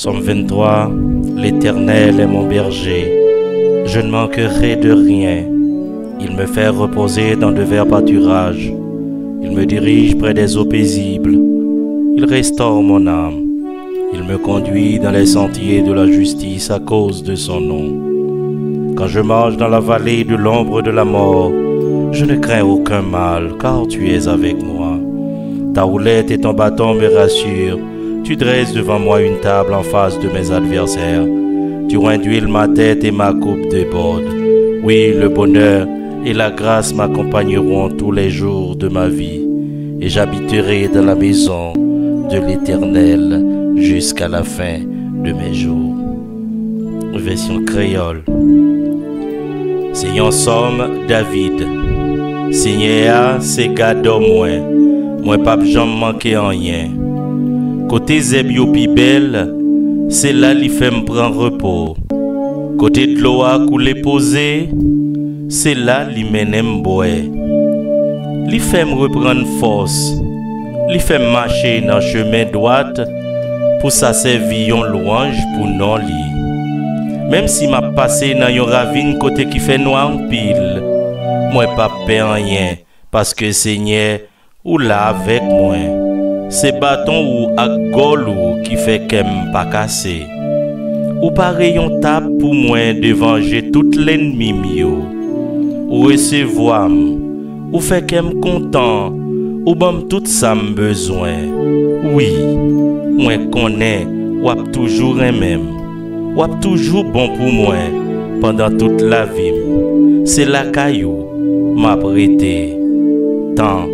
Psaume 23, l'Éternel est mon berger, je ne manquerai de rien. Il me fait reposer dans de verts pâturages, il me dirige près des eaux paisibles, il restaure mon âme, il me conduit dans les sentiers de la justice à cause de son nom. Quand je marche dans la vallée de l'ombre de la mort, je ne crains aucun mal, car tu es avec moi. Ta houlette et ton bâton me rassurent. Tu dresses devant moi une table en face de mes adversaires. Tu oins d'huile ma tête et ma coupe déborde. Oui, le bonheur et la grâce m'accompagneront tous les jours de ma vie, et j'habiterai dans la maison de l'Éternel jusqu'à la fin de mes jours. Version créole. C'est un somme David. Seigneur, c'est gado moi pas jamais manquer en rien. Côté Zebio pi belle, c'est là li fait me prendre repos. Côté de l'eau a coulé posé, c'est là li mène boire. Li fait me reprendre force, li fait marcher dans chemin droit pour sa servir en louange pour non li. Même si m'a passé dans yon ravine côté qui fait noir en pile, moi pas peur rien parce que Seigneur ou là avec moi. C'est bâton ou ak gol ou qui fait qu'aime pas casser. Ou pareil on tape pour moi de venger toute l'ennemi mio. Ou recevoir ou fait qu'aime content ou bam tout ça me besoin. Oui, moi connais ou a toujours un même. Ou a toujours bon pour moi pendant toute la vie. C'est la caillou m'a prêté tant